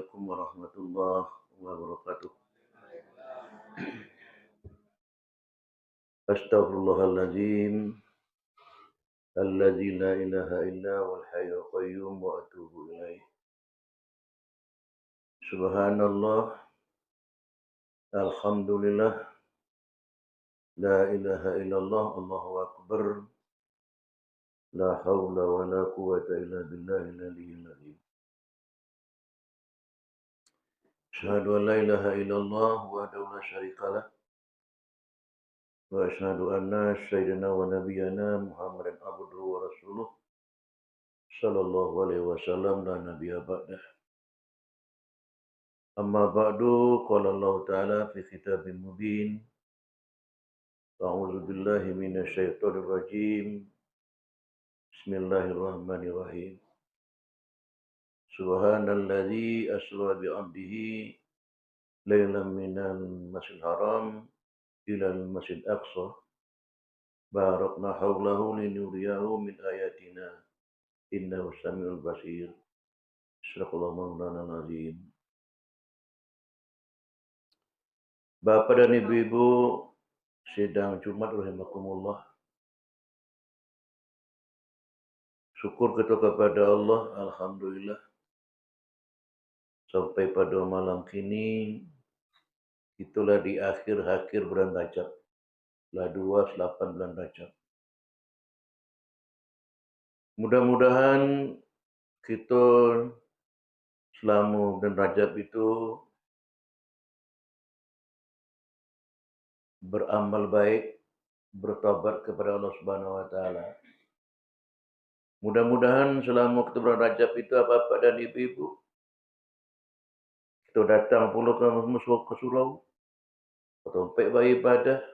Assalamualaikum warahmatullahi wabarakatuh. Astaghfirullahaladzim. Alladzi la ilaha illa wal hayyul qayyum wa atubu ilaih. Subhanallah. Alhamdulillah. La ilaha illallah. Allahu akbar. La hawla wa la quwata illa billahil aliyyil azim. Asyhadu an la ilaha illallah wahdahu la syarika lah. Wa asyhadu anna sayyidina wa nabiyyana Muhammadan abduhu wa rasuluh sallallahu alaihi wasallam la nabiyya ba'dah. Amma ba'du, qala Allah ta'ala fi kitabim mubin. A'udzu billahi minasy syaithanir rajim. Bismillahirrahmanirrahim. Subhanalladzi asra bi 'abdihi lailan minal masjidil haram ilal masjidil aqsa. Barakna haulahu linuriyahu min ayatina. Innahu samiul basir. Sadaqallahu maulana azim. Bapak dan ibu-ibu sidang Jumat rahimakumullah. Syukur kita kepada Allah, alhamdulillah. Sampai pada malam kini, itulah di akhir-akhir bulan Rajab. Lah 28 bulan Rajab. Mudah-mudahan kita selama bulan Rajab itu beramal baik, bertobat kepada Allah Subhanahu wa taala. Mudah-mudahan selama kita bulan Rajab itu bapak dan ibu-ibu kita datang pula ke surau atau tempat beribadah.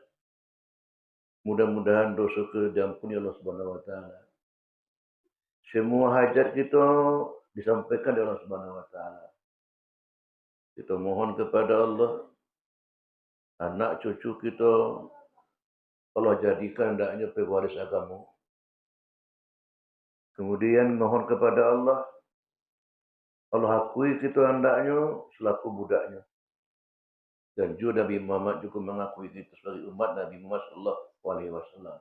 Mudah-mudahan dosa kita diampuni Allah Subhanahu wa taala. Semua hajat kita disampaikan oleh Allah Subhanahu wa taala. Kita mohon kepada Allah, anak cucu kita Allah jadikan hendaknya pewaris agama. Kemudian mohon kepada Allah, Allah akui kita hendaknya selaku budaknya. Dan juga Nabi Muhammad juga mengakui kita sebagai umat Nabi Muhammad sallallahu alaihi wasallam.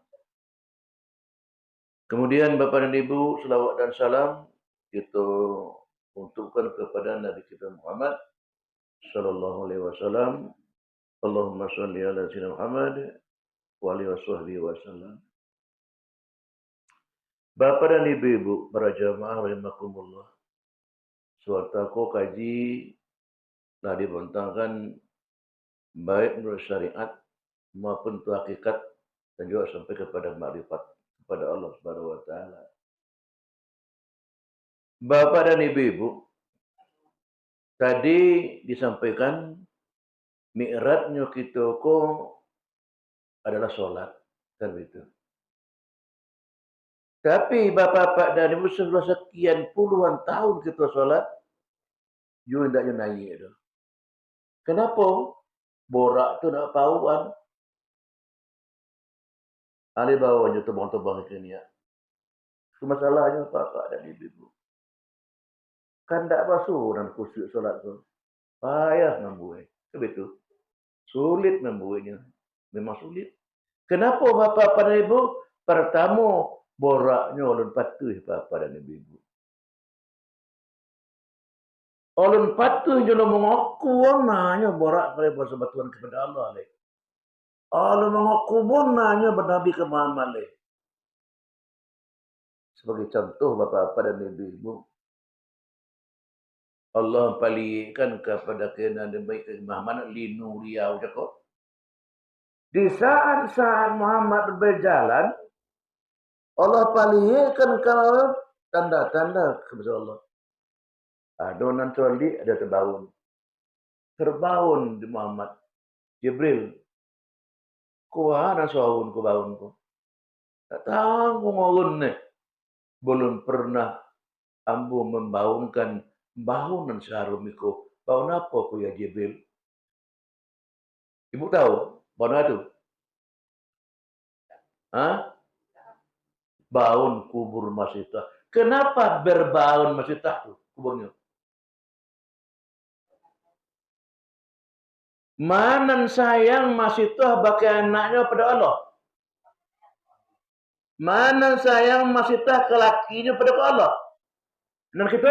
Kemudian Bapak dan Ibu, selawat dan salam kita untukkan kepada Nabi kita Muhammad sallallahu alaihi wasallam. Allahumma shalli ala sayyidina Muhammad wa alihi washabbihi wasallam. Bapak dan Ibu-ibu para jamaah rahimakumullah. Suatu kaji telah dibentangkan baik menurut syariat maupun itu hakikat dan juga sampai kepada makrifat kepada Allah Subhanahu wa taala. Bapak dan Ibu-ibu, tadi disampaikan mi'rajnya kita kok adalah sholat, kan begitu. Tapi bapak-bapak dan ibu setelah sekian puluhan tahun kita sholat, you hendaknya naik itu. Kenapa? Borak tu nak pauan. Ali bawanya tebang-tebang ke ni. Itu masalahnya bapak dan ibu. Kan tak basuh dan khusyuk solat tu. Payah membuat. Betul. Sulit membuatnya. Memang sulit. Kenapa bapak dan ibu? Pertama, boraknya ulun patuh bapak dan ibu. Ulun patuh jono mengaku nanya borak pada persebatuan kepada Allah. Ulun mengaku nanya bernabi ke Muhammad. Sebagai contoh bapak dan ibu. Allah palingkan kepada kena demi Muhammad linu riau cakap. Di saat-saat Muhammad berjalan, Allah palingkan kalau tanda-tanda kepada Allah. Adonan coli ada terbangun. Terbangun di Muhammad. Jibril. Kuah dan sahun ku bangun ku. Tak tahu ngurun ni. Belum pernah ambu membangunkan bangunan seharumiku. Bangun apa ku ya Jibril? Ibu tahu? Bangun itu? Hah? Bangun kubur Masitah. Kenapa berbangun Masitah tu kuburnya? Manan sayang masih tuh bagi anaknya pada Allah. Manan sayang masih tuh ke lakinya pada Allah. Benar gitu?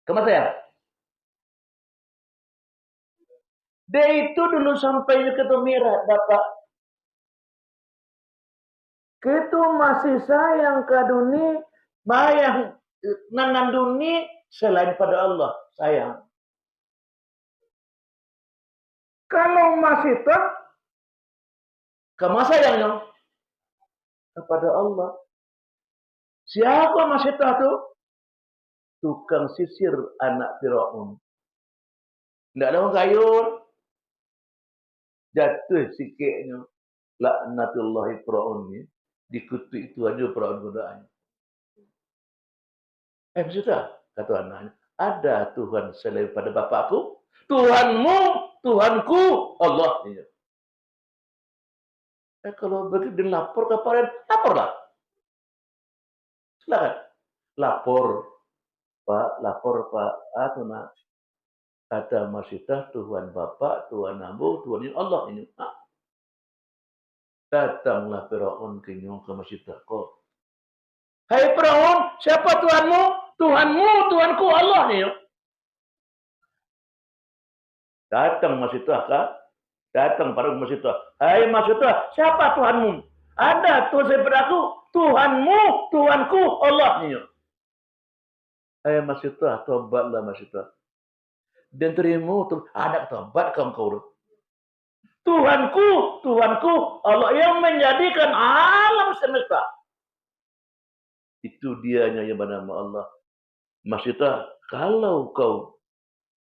Kemana saya? Dia itu dulu sampai ke Tumirat, Bapak. Kita masih sayang ke dunia, bayang nanan dunia selain pada Allah, sayang. Kalau masih tak, kemana sayangnya? Kepada Allah. Siapa masih tahu? Tukang sisir anak Firaun. Tidak ada orang kayun. Jatuh sikitnya. Laknatullahi Firaun ni. Dikutuk itu aja Firaun godaannya. Maksud tak? Kata anaknya. Ada Tuhan selain pada bapakku. Tuhanmu, Tuhanku, Allah. Kalau begitu dilapor kepada laporlah. Silakan. Lapor, Pak. Atuna. Kata Masyidah, Tuhan Bapak, Tuhan Ambo, Tuhan Allah ini. Datanglah Firaun kenyong ke Masyidah kau. Hai Firaun, siapa Tuhanmu? Tuhanmu, Tuhanku Allah ni. Datang Masyidah kah? Datang pada Masyidah. Hai Masyidah, siapa Tuhanmu? Ada Tuhan saya aku. Tuhanmu, Tuhanku Allah ni. Hai Masyidah, tobatlah Masyidah. Dan terima tu ada tobat kau. Tuhanku, Allah yang menjadikan alam semesta. Itu dianya yang bernama Allah. Maksudnya, kalau kau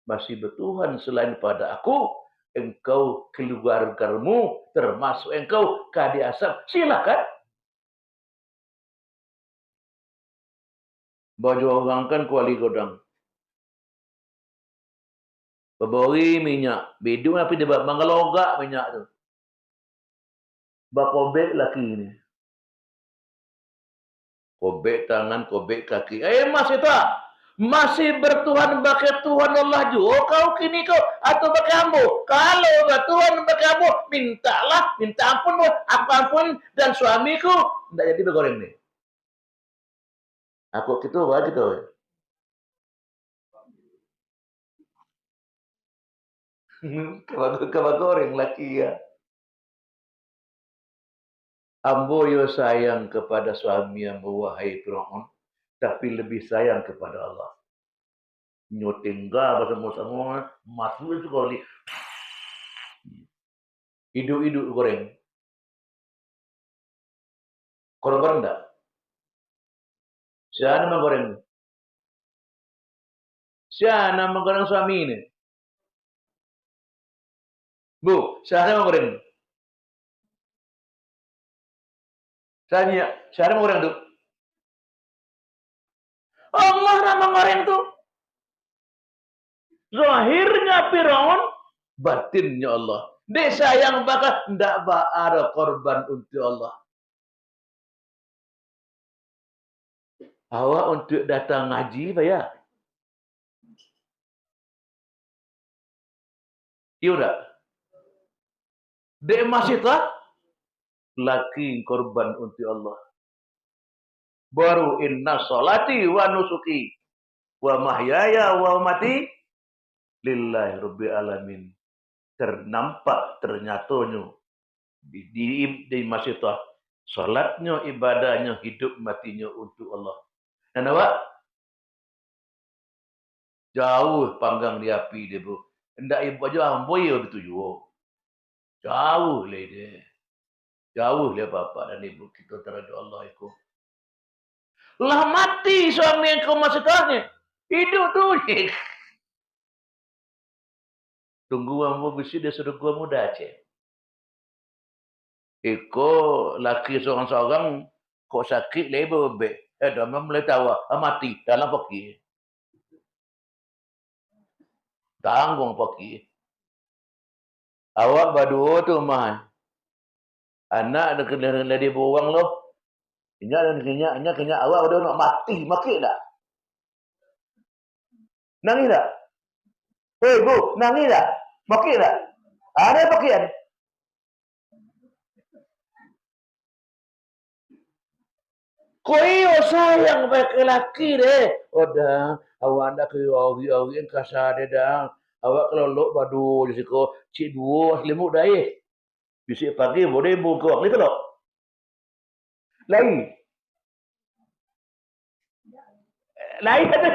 masih bertuhan selain pada aku, engkau keluargamu, termasuk engkau kadi asap, silakan. Baju orang kan kuali godang. Berbori minyak. Bidung tapi dia mengelogak minyak tu. Bakobek laki ni. Kobek tangan, kobek kaki. Masih tak? Masih bertuhan bagi Tuhan Allah juga kau kini kau. Atau bagi ambo. Kalau bertuhan bagi ambo, mintalah. Minta ampun. Aku ampun. Dan suamiku. Tidak jadi bergoreng ni. Aku gitu, gitu. Kalau goreng laki ya. Ambo yo sayang kepada suami yang wahai Firaun, tapi lebih sayang kepada Allah. Nyotingga bersama-sama masuk itu kali. Hidup-hidup goreng. Korban enggak? Siapa menggoreng? Siapa menggoreng suami ini? Bu, siapa menggoreng? Siapa menggoreng tu? Allah yang menggoreng tu. Zahirnya Firaun, batinnya Allah. Dia sayang bakal tidak ada korban untuk Allah. Awak untuk datang ngaji bayar. Iya tak? Dia masih tak? Laki korban untuk Allah. Baru inna salati wa nusuki wa mahyaya wa mati lillahi rabbil alamin. Ternampak ternyatanya di masjid salatnya, ibadahnya, hidup matinya untuk Allah. Dan awak jauh panggang di api dia bu. Hendak ibu aja amboi begitu juga. Jauh lah dia. Jauh dia bapak dan ibu kita terhadap Allah itu. Lah mati suami yang kau masih tanya. Hidup tu. Tunggu ambo besi dia suruh gua muda Aceh. Iko laki seorang-seorang kok sakit lebar be. Dah mulai tawa mati dalam pagi. Tanggung pagi. Awak berdua tu mah. Anak ada kena dia buang loh. Ingat awak udah nak mati, maki dah. Nangis tak? Hei bu, nangis tak? Bakit tak? Ada bakian. Kau iyo sayang pakai laki deh. Oh dah, awak nak ke ori-ori yang kasar deh dah. Awak kalau lok badu di situ, cik dua selimut dah eh. Bisik pagi boleh buka ni kalau. Lain. Lain ada.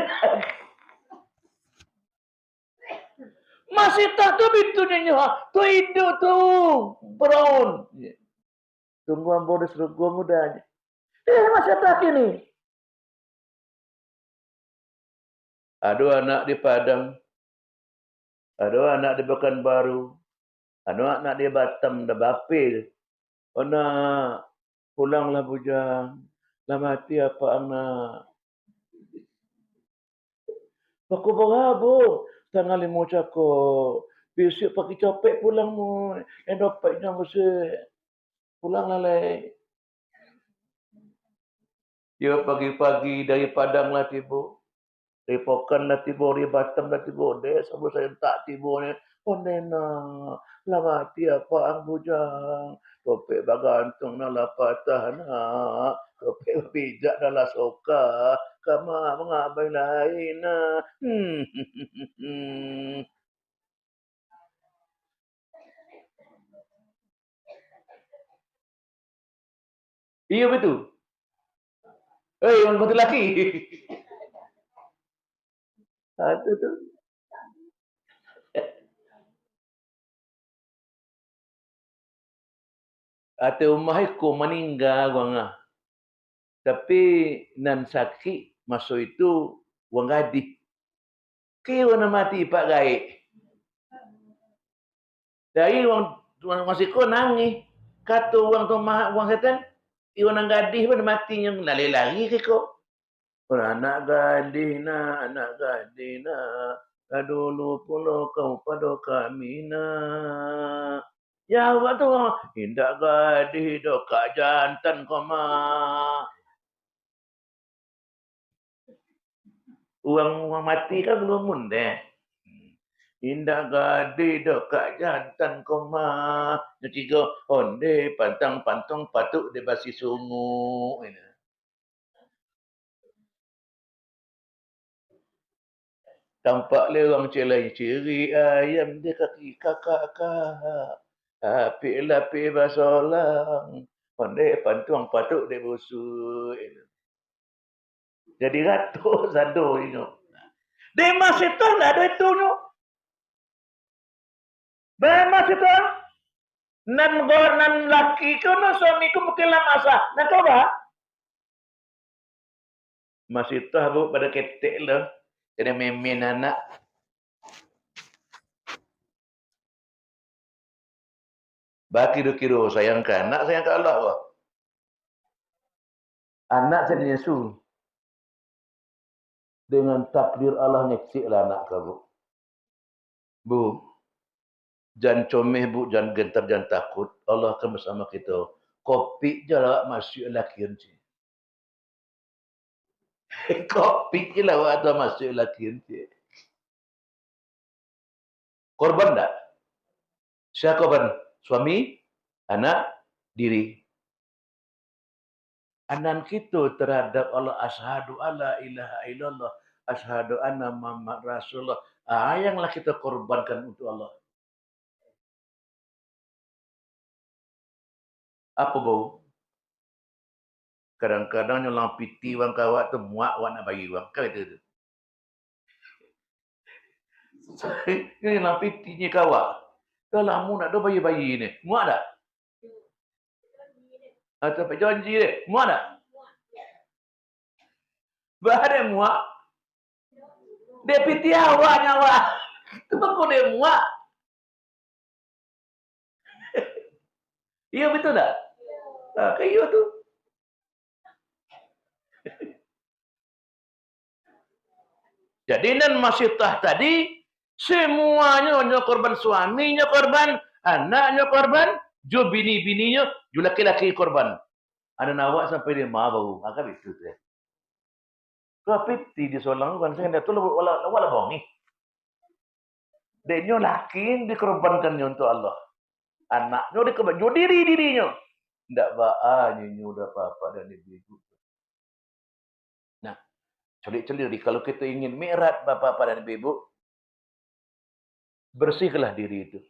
Masih tak tu pintunya. Tu hidup tu. Brown. Tunggu ambo di serugum mudanya. Masih tak ini. Ada anak di Padang. Ada anak di Pekanbaru. Ada anak di Batam. Ada Bapil. Anak pulanglah bujang. Lah mati apa anak. Aku berabuk. Tengah limu cakap. Besok pakai copek pulang mu. Yang dapatnya mesti pulanglah leh. Ya pagi-pagi dari Padang lah tiba. Dari Pokan lah tiba. Dari Batam lah tiba. Dia sama saya tak tiba ni. Oh nena. Lah mati apa ang bujang. Copek bagantung na lah patah nak. Copek pijak na lah soka. Kama mengabai lain na. Iya betul. Orang betul laki. Itu tu. Atau umahku meninggal orang. Tapi nan sakit masuk itu wang gadis. Kira nak mati pak gaib. Dari wang masih ko nangis. Kata wang tu mah wang setan, iwan gadis pun mati yang lari-lari ke ko. Anak gadis anak gadis dulu pula kau pada kami nak. Jawab tu, indah gadis dok kak jantan kau mah. Uang mati kan belum mundeh. Indah gadis dok kak jantan kau mah. Yang tiga, onde pantang-pantang patuk di basi sungu. Tampak lewang celai ciri ayam di kaki kakak. Api lapi basolang. Onde pantuang patuk di busuk. Jadi ratus sado ini. Dia masih tahu nak ada itu ni. Dia masih tahu. Nan laki ko no suami ko mungkin lah masa. Nak kau ba? Masih tahu pada ketek lah. Jadi memin anak. Baki kira sayangkan anak, sayangkan Allah kau. Anak saya Yesus. Dengan takdir Allah nyeksik lah anak kau. Bu, jangan comeh bu, jangan gentar, jangan takut. Allah akan bersama kita. Kopi je lah masuk laki ni. Kopi je lah waktu masuk laki ni. Korban tak? Siapa korban? Suami, anak, diri. Anan kita terhadap Allah, asyhadu alla ilaha illallah, asyhadu anna Muhammad Rasulullah. Yang kita korbankan untuk Allah. Apa bau? Kadang-kadang nyolang piti wang kawat tu muak wang nak bagi wang. Kau itu. Ini nyolang pitinya kawat. Kalau mu nak do bayi-bayi ni, muak tak? Atau pak janji ni, muak tak? Bahada muak. Dia piti awak nyawa. Kenapa dia muak? Iya betul tak? Kayak tu. Jadi nan masih tah tadi, semuanya korban, suaminya korban, anaknya korban, jo bini-bininya, jo laki-laki korban. Ada nawak sampai dia maaf bau. Maka itu tu. Kapiti di solang kan saya tu wala bongi. Denyo lakin dikorbankan untuk Allah. Anaknya dikorbankan dirinya. Ndak baanya udah papa dan ibu. Nah, celik-celik kalau kita ingin mi'raj bapak dan ibu, bersihkanlah diri itu.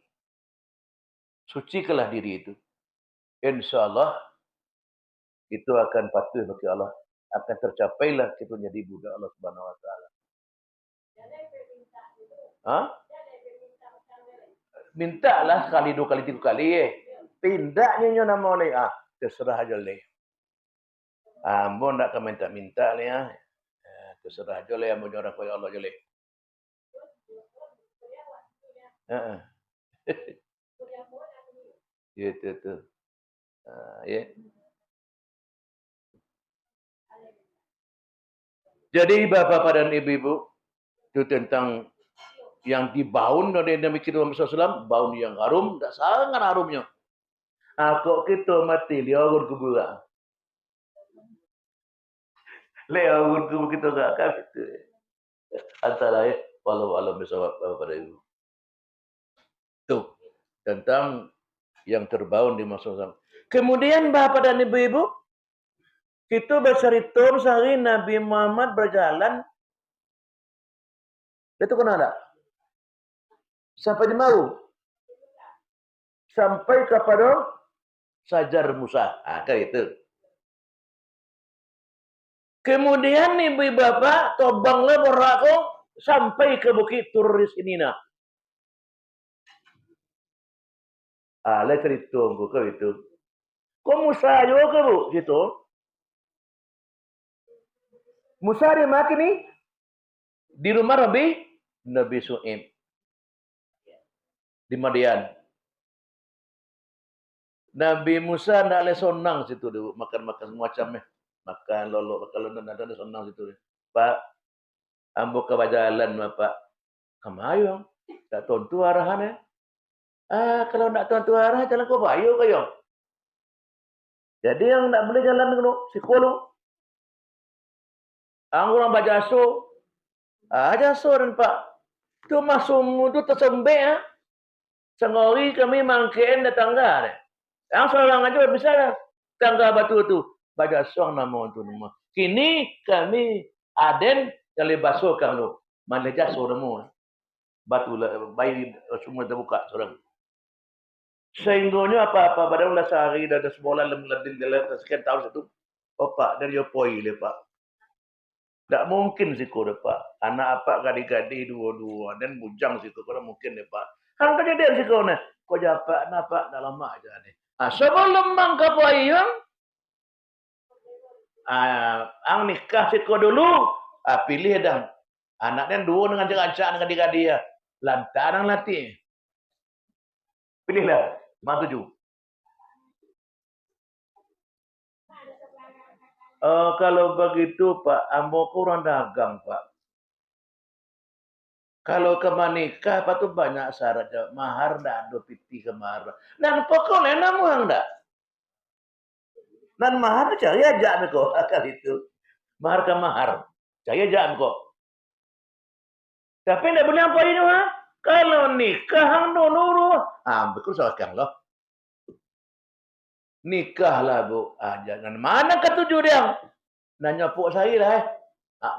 Sucikanlah diri itu. Insyaallah itu akan patuh bagi Allah. Akan tercapailah kita jadi budak Allah Subhanahu wa taala. Hah? Mintalah sekali, 2 kali, 3 kali. Tindaknya nyo nama oleh. Terserah aja leh. Ambo nak ke minta-minta ni terserah aja leh. Ambo orang kaya Allah aja leh. Gitu tu. Ya. Jadi bapak dan ibu-ibu itu tentang yang dibaun oleh Nabi kita Muhammad SAW, baun yang harum, tak sangat harumnya. Kok kita mati, liagun kuburan. Liagun kubur kita tak akan itu. Antara walau bersama bapak pada ibu. Itu tentang yang terbaun di masa SAW. Kemudian bapak dan ibu-ibu, kita bercerita sehari Nabi Muhammad berjalan. Itu kena tak? Sampai di mau. Sampai kepada Sajar Musa. Kayak itu. Kemudian ibu bapak tobanglah berlaku sampai ke bukit Turis ini nak. Lah cerita ke itu. Kok Musa juga ke bu? Gitu. Musa dia makin ni di rumah Nabi Su'aib. Di Madian. Nabi Musa nak le sonang situ dulu makan-makan semacam makan lolok kalau ada sonang situ. Pak, ambo ke jalan Pak. Kamayo, tak tentu arahannya. Kalau nak tentu arah jalan kau bayu kayo. Jadi yang nak boleh jalan dulu psikolog. Orang baca aso. Jaso dan Pak. Tu masuk tu tersembek Sengori kami mangkein datang dah. Yang seorang aja bisa tangga batu tu. Baca suang nama tu nama. Kini kami aden kali basuh kalau maleja soramu. Batu bayi semua terbuka seorang. Sehinggonya apa-apa pada ulah sehari dah sebulan lebih dalam sekian tahun itu. Pak dari opoi le Pak. Tak mungkin sih kau Pak. Anak apa gadi-gadi dua-dua dan bujang situ kau mungkin le Pak. Hang kejadian sih kau ni. Kau japak napa dah lama aja ni. Sebelum mangkap wayang, ang nikah si kau dulu, pilih dah. Anak dan dua dengan cakap dengan dia. Lantaran latih. Pilihlah. Matuju. Kalau begitu Pak, ambo kurang dagang Pak. Kalau ke menikah, apa tu banyak syarat. Mahar dah ada piti ke mahar. Dan pokoknya namu yang dah. Dan mahar tu cari aja kok kali itu. Mahar ke mahar. Cari aja kok. Tapi tidak boleh apa ini kalau nikah hang dulu. Betul sekarang loh. Nikahlah bu. Jangan mana ketujuh dia. Nanya pok saya lah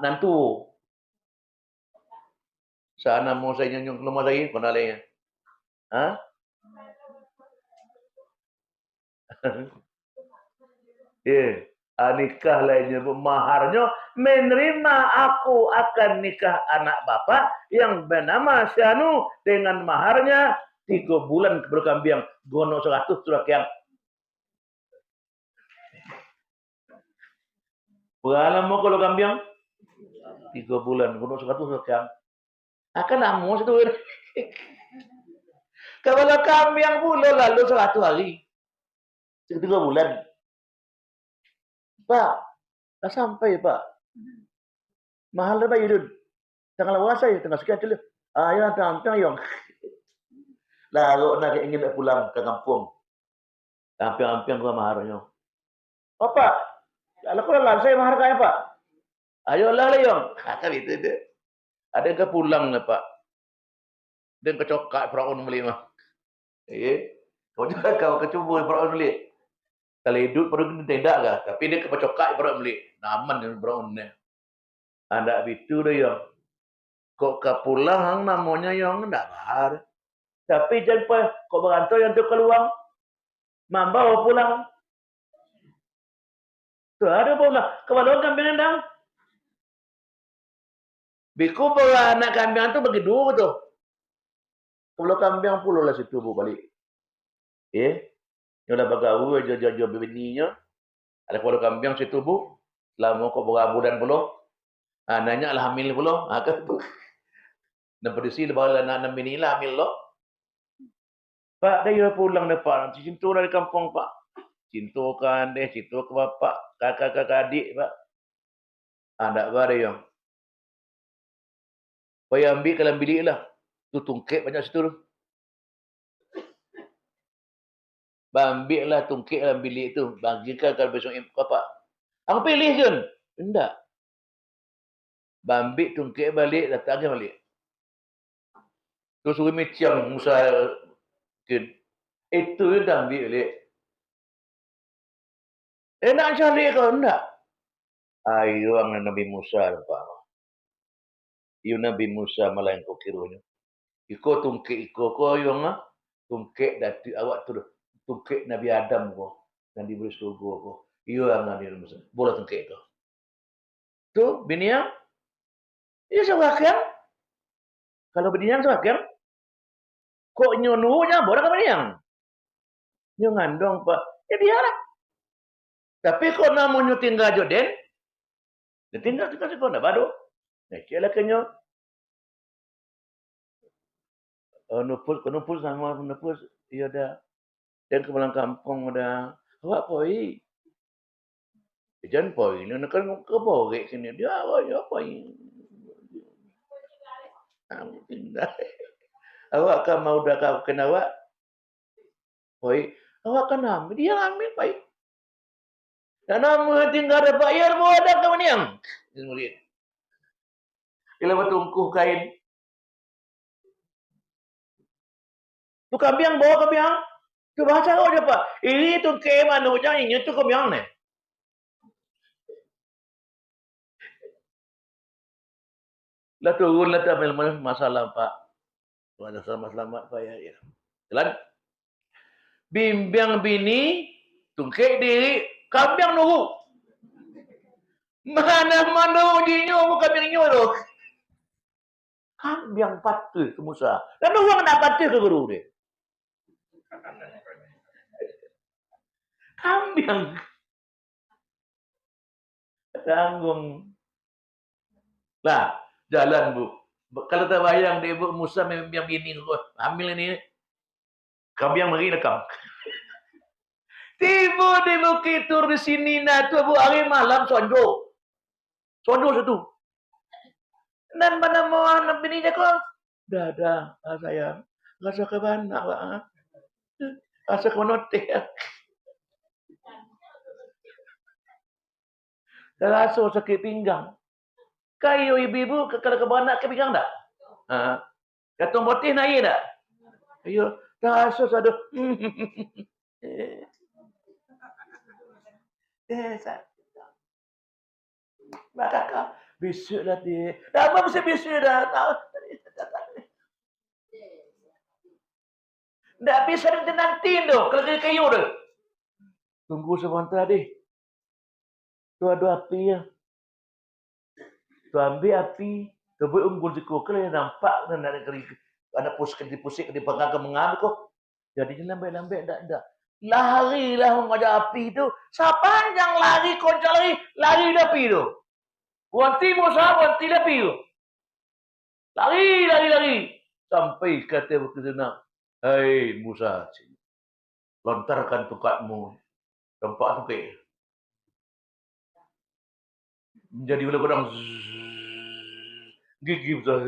nantu. Sana mau saya nyonyong rumah saya kena lain. Nikah lainnya maharnya menerima aku akan nikah anak bapak yang bernama Syanu dengan maharnya 3 bulan berkambiang gono 100 surat yang berapa mau kalau kambiang 3 bulan gono 100 surat yang akan namu itu kalau kambiang bulan lalu 100 hari 3 bulan Pak, dah sampai Pak. Mahal dah bayar. Tengah lawas saya, tengah sekian dulu. Ya, tentang yang. Lalu nak ingin pulang ke kampung. Kampung-kampung gua maharnya. Pak, kalau kau lalu saya mahar kaya Pak. Ayolah Layong. Kan itu dia. Ada yang ke pulang lah Pak. Dan kecokak Firaun beli mah. Kau juga kau kecuba Firaun beli. Kalau hidup perlu tidak kah? Tapi dia kecokak Firaun beli. Aman dengan Firaun ni. Ada itu dah yang. Kok ke pulang namanya yang enggak bahar. Tapi jangan kok berantau yang tu keluar. Mamba pulang. Tu ada pulang. Kewalau kambing endang. Biku bawa anak kambing tu bagi dua tu. Kalau kambing puluh lah situ bu balik. Yang dah bagawu jual bininya. Ada kalau kambing situ bu. Selama kau berabu dan puluh. Nanya lah hamil puluh. Kan tu. Dan pedisi lepas anak bini lah hamil lo. Pak dia pulang dah Pak. Cintu dari kampung Pak. Cintu kan deh. Cintu ke bapak. Kakak-kakak adik Pak. Tak apa dia yang. Payah ambil dalam bilik lah. Tu tungkit banyak situ tu. Ambil lah tungkit dalam bilik tu. Bagikan kalau besok bapak. Aku pilih je. Tidak. Ambil tungkit balik. Datang ke balik. Tu suruh macam Musa. Itu je dah ambil balik. Nak cari kau? Tidak. Ayo ang Nabi Musa. Iyo Nabi Musa malah yang kau kiranya. Iko tungkit iko ko yung tungkit dati awak tu tungkit Nabi Adam ko yang diberi surga ko. Iyo ang Nabi Musa. Bola tungkit ko. Tu biniang. Iyo sawakan. Kalau biniang sawakan. Kok nyunuhnya bola ke biniang? Nyo ngandong Pak. Ya biarlah. Tapi kok namanya tinggal joden. Dia tinggal sekolah baru. Nah, kira kenyo. Nupus sama nupus iya dah. Dan ke pulang kampung dah. Awak poi. Jangan poi. Ini kan keborek sini. Dia awak ya poi. Awak kan mau dah kau kena awak. Poi. Awak kan ambil. Dia ambil poi. Dan nama tinggal ada bayar pun ada ke mana yang? Bila bertungkuh kain. Tu kambing bawa kambing. Tu bahasa kau je Pak. Ini tu ke mana jangan ini tu kambing ni. Lah turun lah tak masalah Pak. Ada selamat Pak ya. Jalan. Bimbang bini tungkek diri kambing nunggu. Mana ujinya mu kambing nyu. Kambing patuh ke Musa. Dan orang nak patuh ke guru dia. Kambing. Tanggung. Lah, jalan bu. Kalau tak bayang dia ibu Musa yang bini hamil ini. Kambing mari nekam. Tiba di Bukit Tur di sini nah tu bu hari malam sonjo. Sonjo satu. Dan mana mau anak bininya kok? Dah, sayang. Rasa ke mana, Pak? Rasa ke mana teh? Rasa sakit pinggang. Kayu ibu-ibu kalau ke mana ke pinggang tak? Kata motih naik tak? Ayo, rasa sadu. Maka besok dah dia. Dah apa mesti besok dah. Tak bisa nanti tu. Kalau dia kayu tu. Tunggu sebentar deh. Tu ada api ya. Tu ambil api. Tu buat unggul di kukul yang nampak. Dan ada pusik di pegang ke mengambil kok. Jadi lambat-lambat tak. Larilah mengajar api tu. Siapa yang lari koncal lari api tu. Wanti Musa, wanti api tu. Lari. Sampai kata berkesenang. Hai Musa, lontarkan tongkatmu. Tempat tu ke. Menjadi ulang-ulang. Gigi besar.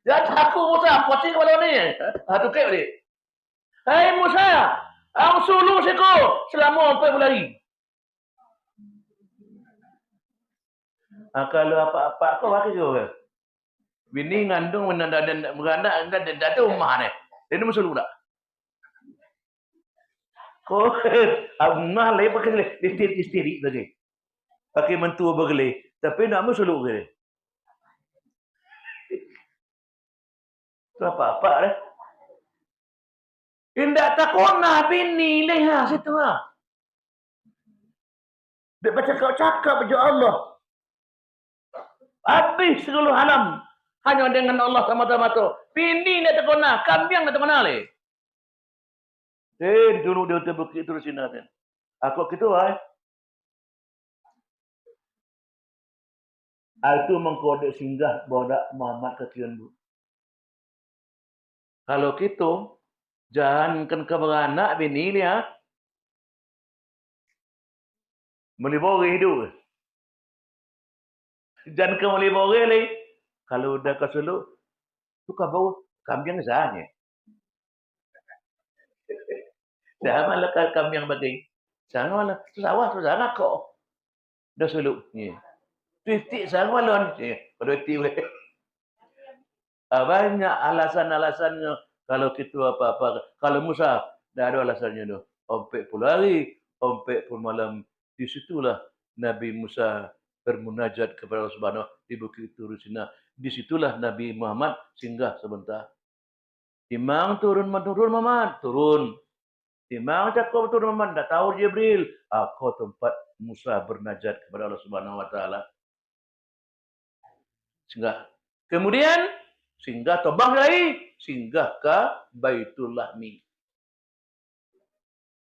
Jangan takut Musa, pocing kepala ni. Tu ke balik. Hai Musa, ang sulung siko selama 4 berlari. Kalau apa-apa kau pakai juga. Bini ngandung beranak dan rumah ni. Dia masuk dulu tak? Kau rumah lain pakai isteri lagi. Pakai mentua bergelih. Tapi nak masuk dulu ke? Itu apa-apa dah. Indah tak kona bini leha situ lah. Dia baca kau cakap je Allah. Habis seluruh alam. Hanya dengan Allah semata-mata. Bini nak terkona. Kambing nak terkona leh. Dulu dia terbukit terus sini. Aku gitu lah. Itu mengkodek singgah bodak Muhammad kekian bu. Kalau gitu, jangankan ke beranak bini ni ha. Melibori hidup. Jangan ke melibori ni. Kalau udah ke Sulu, tu bau kambing sahnya. Dah malah kambing bagi. Jangan malah sawah tu sana kok. Dah Sulu ni. Titik sang malon. Pada titik boleh. Banyak alasan-alasannya. Kalau kita apa-apa. Kalau Musa, dah ada alasannya tu. Ompek pun hari, ompek pun malam. Di situlah Nabi Musa bermunajat kepada Allah Subhanahu di Bukit Tur Sina. Di situlah Nabi Muhammad singgah sebentar. Imam turun Muhammad, turun. Imam cakap turun Muhammad, dah tahu Jibril. Aku tempat Musa bernajat kepada Allah Subhanahu Wa Taala. Singgah. Kemudian singgah tobang lagi, singgah ke Baitul Lahmi.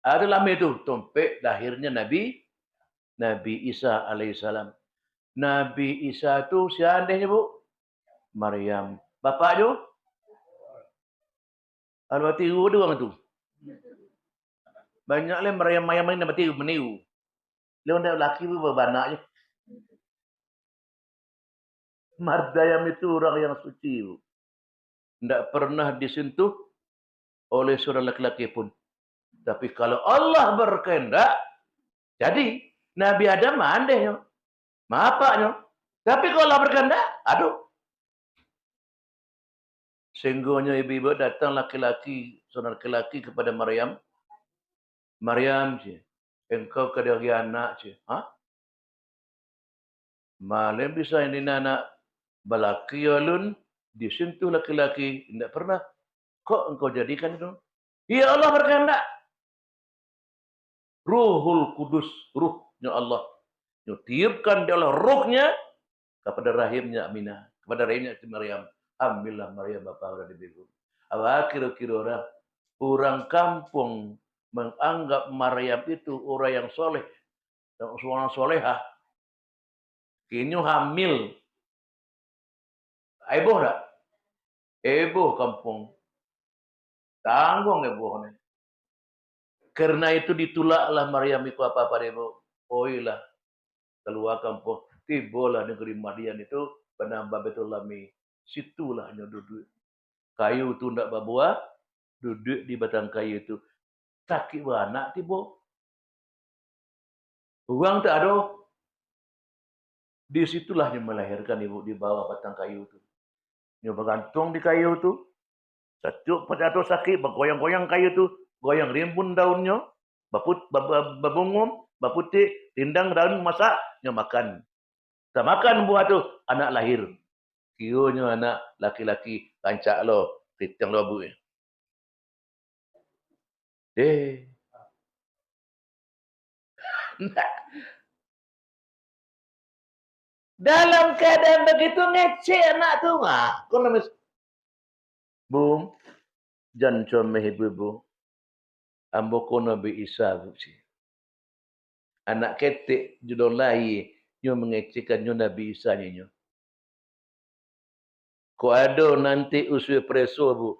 Ada Lahmi itu tempat lahirnya Nabi Isa alaihissalam. Nabi Isa itu siapa adanya bu? Maryam. Bapak tu? Ada tiru doang tu. Banyaklah Maryam ini dapat tiru meniru. Dia orang lelaki pun berbanak je. Maryam itu orang yang suci. Tidak pernah disentuh oleh seorang lelaki pun. Tapi kalau Allah berkehendak, jadi Nabi Adam andehnya, bapaknya. Tapi kalau Allah berkehendak, aduh. Sehingga ibu-ibu datang laki-laki, seorang laki-laki kepada Maryam. Maryam, engkau kedari anak. Malam bisa ini anak balaki alun disentuh laki-laki tidak pernah. Kok engkau jadikan itu? Ya Allah berkehendak. Ruhul Kudus, ruhnya Allah. Tiupkan dia Allah ruhnya kepada rahimnya Aminah, kepada rahimnya Maryam. Ambillah Maryam bapa orang ibu. Apa kira-kira orang kampung menganggap Maryam itu orang yang soleh, orang solehah. Kini hamil. Ibu tak? Ibu kampung. Tanggung ibu ni. Karena itu ditolaklah Maryam itu apa-apa ibu. Oilah keluar kampung. Tibalah negeri Madian itu penambah Baitul Lahmi. Situlah hanya duduk. Kayu tu tidak berbuah. Duduk di batang kayu itu. Sakit beranak tiba. Orang tak ada. Di situlah dia melahirkan ibu di bawah batang kayu itu. Dia bergantung di kayu itu. Satu jatuh sakit, bergoyang-goyang kayu itu. Goyang rimbun daunnya. Berbungum, berputih, rindang daun masak, dia makan. Tak makan buah tu, anak lahir. Kiranya anak laki-laki rancak lo, fitang lo bu. Dalam keadaan begitu ngecek anak tu. Kau nama bu, jangan comel ibu. Ambo kono Nabi Isa bu. Anak ketik judul lahir, nyo mengecekkan nyo Nabi Isa nyo. Ko ada nanti usul preso bu.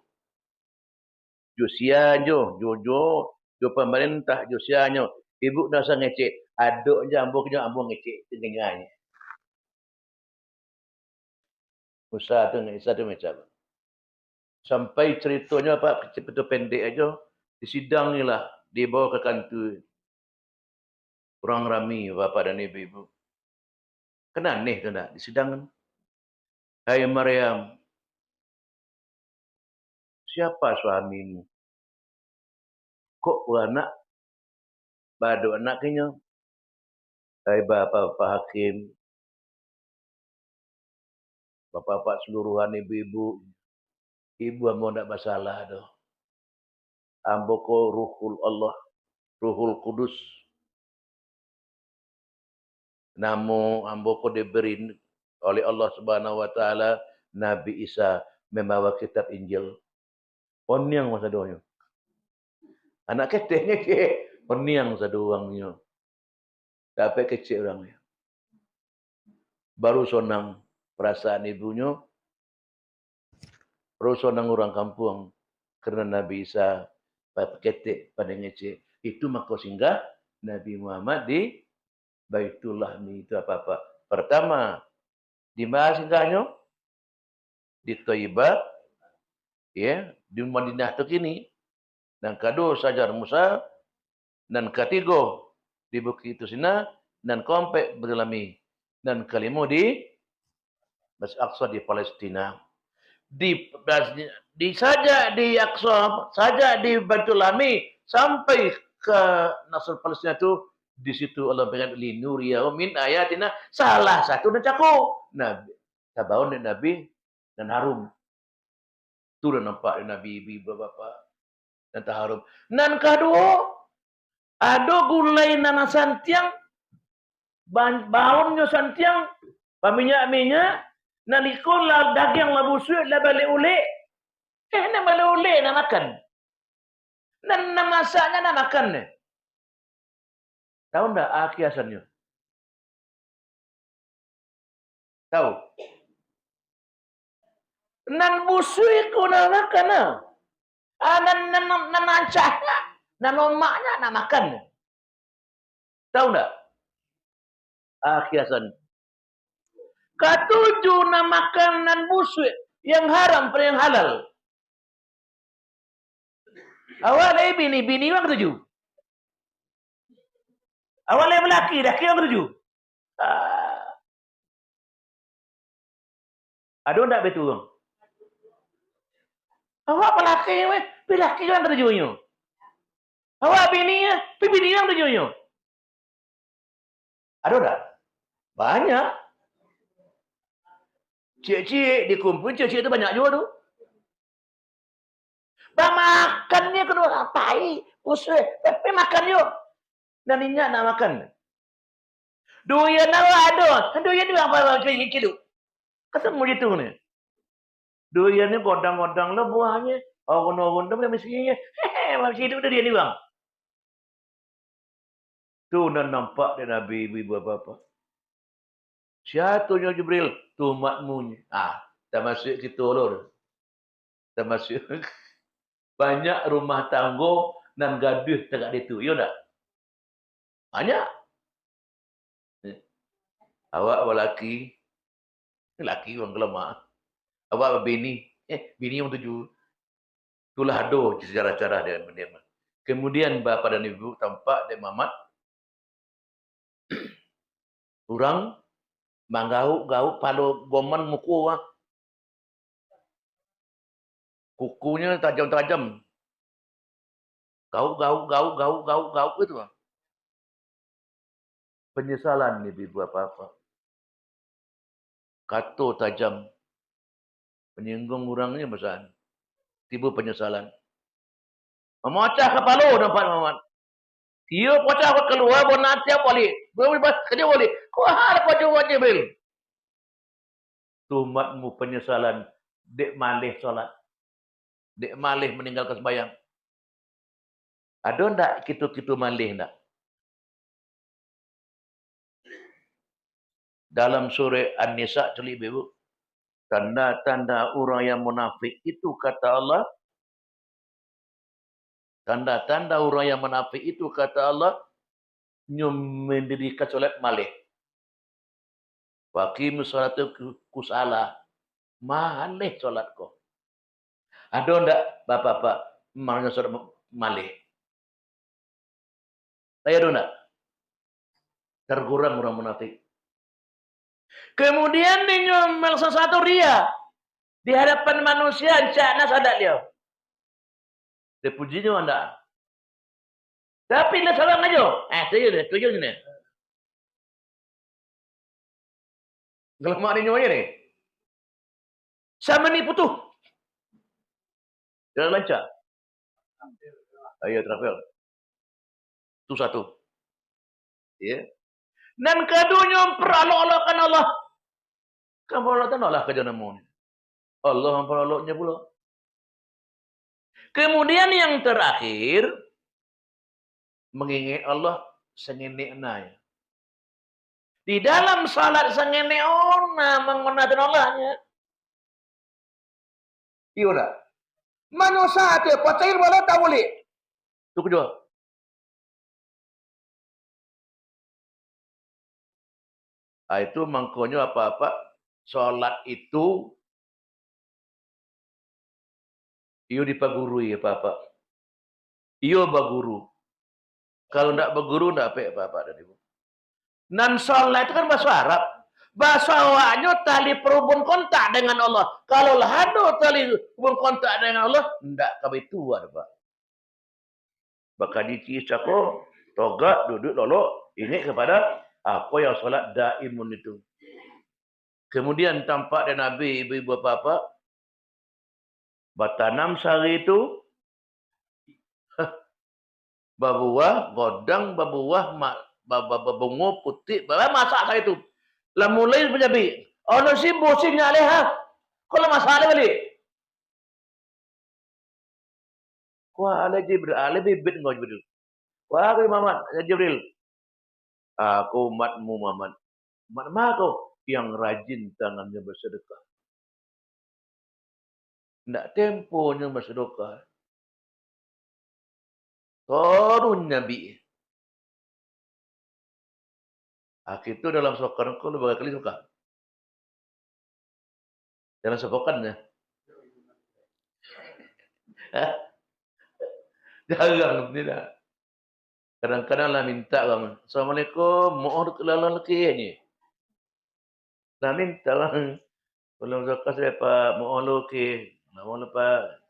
Josia jo pemerintah Josia nyo. Ibu dah sang ngecek. Aduk je ambo ngecek tengenyanyi. Usaha tu Isa tu macam. Sampai ceritanya apa cerita pendek aja di sidang ni lah dibawa ke kantor. Kurang ramai bapa dan ibu. Kan aneh kan di sidang kan. Hai Maryam, siapa suamimu? Kok beranak? Badu anaknya. Hai bapak-bapak hakim, bapak-bapak seluruhan ibu-ibu. Ibu ambo ndak masalah doh. Ambo ko ruhul Allah, ruhul kudus. Namu ambo ko diberi oleh Allah Subhanahu wa taala Nabi Isa membawa kitab Injil. Oniang masa doanya. Anak ketenya ke oniang masa doangnya. Tapi kecil orangnya. Baru sonang perasaan ibunya, baru sonang orang kampung karena Nabi Isa ketik pada ngece. Itu maka singgah Nabi Muhammad di Baitullah itu apa-apa. Pertama, di mana singgahnya? Di Thayyibah, ya, di Madinah tu kini. Dan kedua Sajar Musa, dan ketiga di Bukit itu Sina, dan keempat berlami. Dan kelima di Masjid Aqsa di Palestina. Di saja di Aqsa, saja di Baitul Lami sampai ke Nasr Palestina itu di situ Allah berikan linuriya min ayatina salah satu dan cakup Nabi tabaun Nabi dan harum tu dah nampak Nabi ibu bapa dan taharum nan kedua ada gulai nana santiang baunnya santiang paminyak-minyak nalikon la daging la busuk la balik ule na balik ule na makan na masaknya na makan ne tahu ndak akiasannya tahu nan busuk ko na makan na nan nancahnya nan omaknya na makan ne tahu ndak akiasan ketujuh na makanan busuk yang haram per yang halal. Awalnya bini yang ketujuh. Awalnya laki yang ketujuh. Ada ndak betul? Awak pelaki laki yang ketujuhnya. Awak bini yang ketujuhnya. Ada ndak? Banyak. Cik-cik dikumpul, cik-cik itu banyak juga tuh. Makannya kedua tai, usai, tapi makan yuk. Dan ini nak makan. Doyan ada. Doyan itu apa kayak gitu. Ketemu gitu nih. Doyannya godang-godang lah buahnya. Orang-orang tu mestinya. Masih hidup dia ni bang. Tu nak nampak dia Nabi ibu bapa. Siatunya Jibril, tu makmunya. Termasuk kita lor. Termasuk banyak rumah tangga dan gaduh dekat itu. Ya tak? Banyak. Awak lelaki orang kelemah. Awak bini yang tujuh. Itulah ada sejarah-sejarah dia. Kemudian bapa dan ibu tampak dia Muhammad. Orang manggauk pada goman muku. Kukunya tajam-tajam. Gauk itu. Penyesalan ni ibu apa-apa. Kata tajam. Penyinggung orangnya besar. Tiba penyesalan. Memocah kepala nampak Muhammad. Dia pocah aku keluar bonat tiap balik. Kerja balik. Kau harap wajib Jibril. Tumatmu penyesalan. Dek malih solat. Dek malih meninggalkan sembahyang. Ada ndak kita malih ndak? Dalam surah An-Nisa celip ibu. Tanda-tanda orang yang munafik itu kata Allah. Tanda-tanda orang yang munafik itu kata Allah. Mendirikan solat malih. Waqimu sholata kusala. Malih solat kau. Ada ndak bapak-bapak malih solat malih? Saya ada ndak? Tergurang orang munafik. Kemudian dia nyomel sesuatu ria. Di hadapan manusia, cakna sadak dia. Dia pujinya anda. Tapi dia seorang aja. Tujuh ni. Gelamak ni nyonya ni. Sama ni putuh. Jangan lancar. Ayo travel. Itu satu. Ya. Dan keduanya memperolok-olokkan Allah. Kamu Allah tak nolak kerja namun. Allah memperoloknya pula. Kemudian yang terakhir, mengingat Allah sengenek naya. Di dalam salat sengenek ona mengunakan Allahnya. Iya tak? Manusia tu pacair boleh tak boleh? Itu kedua. Itu mangkonya apa-apa. Salat itu iyo dipagurui apa-apa. Iyo baguru. Kalau tidak baguru, tidak apa-apa. Dan salat itu kan bahasa Arab. Bahasa awaknya tali perhubung kontak dengan Allah. Kalau lah ada tali perhubung kontak dengan Allah, tidak kabitu ada pak. Bakal dicisa ko, togak, duduk, lolok, ingat kepada apa yang salat daimun itu. Kemudian tampak dari Nabi, ibu-ibu apa-apa, batanam sehari itu, babuah, godang, babuah, babungo, putih, masak saya itu. Lah mulai menjadi, ono si bosnya leha, kalau masalah balik. Wah, ala Jibril, ala bibit engkau Jibril. Wah, Muhammad, Jibril. Aku umatmu Muhammad. Umat kau yang rajin tangannya bersedekah. Tidak temponya bersedekah. Turun Nabi. Itu dalam sokan kau berapa kali suka? Dalam sokannya. Jarang tidak. Kadang-kadang lah minta kamu. Assalamualaikum, mohon kelalan lagi ni. Lah minta lah. Belum suka saya pak, mohon lagi. Mohon pak.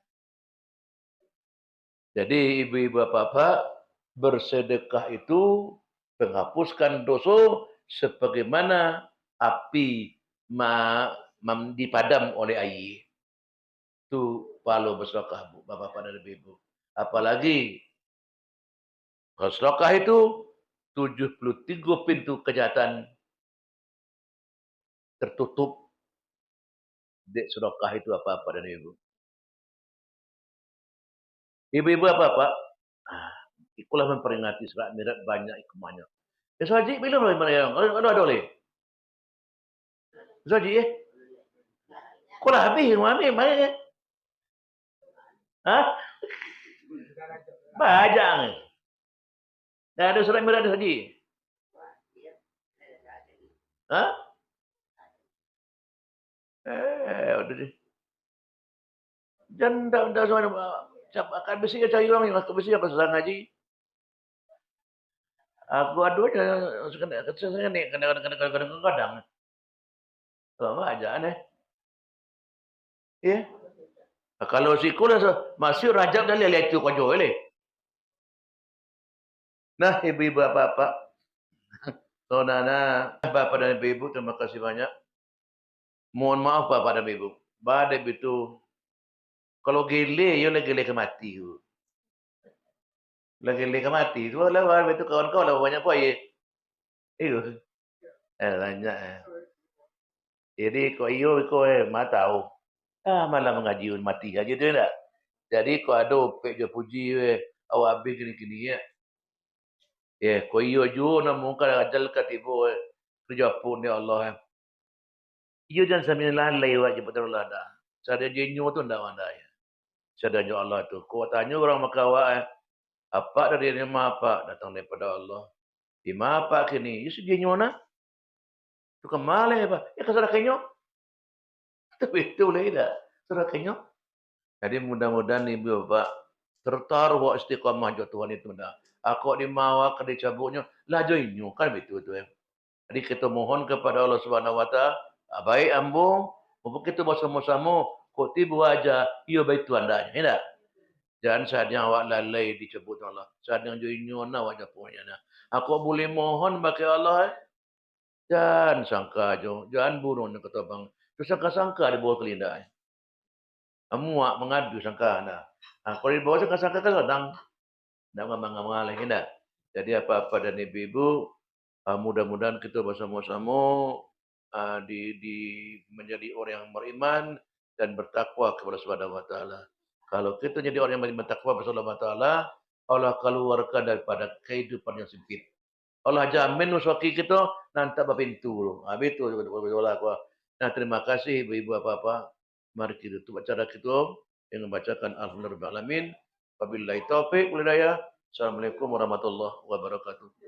Jadi ibu-ibu apa-apa bersedekah itu menghapuskan dosa sebagaimana api dipadam oleh air. Itu pahala bersedekah bapak-bapak dan ibu-ibu. Apalagi bersedekah itu 73 pintu kejahatan tertutup. Dek sedekah itu apa-apa dan ibu. Ibu-ibu apa-apa, ikulah memperingati surat mirat banyak hikmahnya. Haji belum mana yang ada oleh. Haji kau dah habis mami mai. Bajang. Dah ada surat mirat haji. Udah deh. Jangan dah semua. Akan besi cari orang yang akan besi apa sedang haji. Aku aduhnya kadang-kadang. Lama aja aneh. Ya. Kalau sikul masih rajab dan lihat itu kau jual. Nah, ibu-ibu apa-apa. Saudara, bapak dan ibu, terima kasih banyak. Mohon maaf bapak dan ibu. Badai itu kalau gile, yo lagi ke mati. Lagi ke mati. Itu lah itu kawan-kawan lah banyak poin. Itu. Banyak. Jadi kau iyo kau mah tahu. Malah mengaji mati aja tu tak. Jadi kau ada opek je puji awak habis gini-gini ya. Kau iyo jo namun kalau ajal katibu kerja pun ya Allah. Iyo jangan sambil lalai wajib betul Allah dah. Sada jenyo tu ndak ada ya. Sadanya Allah tu. Kau tanya orang Mekah apa dari nama apa datang daripada Allah. Di apa kini? Yesus jenyo na. Tu kemale apa? Ya kesana kenyo. Tapi itu boleh tak? Surah kenyo. Jadi mudah-mudahan ibu bapak tertaruh istiqamah jo Tuhan itu dah. Aku di mawa ke dicabutnya lah joinyo kan betul tu Jadi kita mohon kepada Allah Subhanahu Wa Taala, baik ambo, mumpung kita bersama-sama, kok tiba aja, ia baik tu andanya, tidak? Jangan saatnya awak lalai disebut Allah. Saatnya joinnya awak punya. Aku boleh mohon bagi Allah, jangan sangka jo, jangan burung yang kata bang. Tu sangka-sangka di bawah kelindahan. Muak mengadu sangka nah. Kalau di bawah sangka-sangka kan kadang nak mengalih tidak. Jadi apa-apa dan ibu-ibu, mudah-mudahan kita bersama-sama menjadi orang yang beriman dan bertakwa kepada Subhanahu Wa Taala. Kalau kita jadi orang yang bertakwa kepada Subhanahu Wa Taala, Allah keluarkan daripada kehidupan yang sempit. Allah jamin uswaki kita nanti apa pintu. Habis itu nah, terima kasih ibu-ibu apa-apa. Mari kita tutup acara kita dengan membacakan Alhamdulillah Alamin. Wabillahi taufik wal hidayah. Assalamualaikum warahmatullahi wabarakatuh.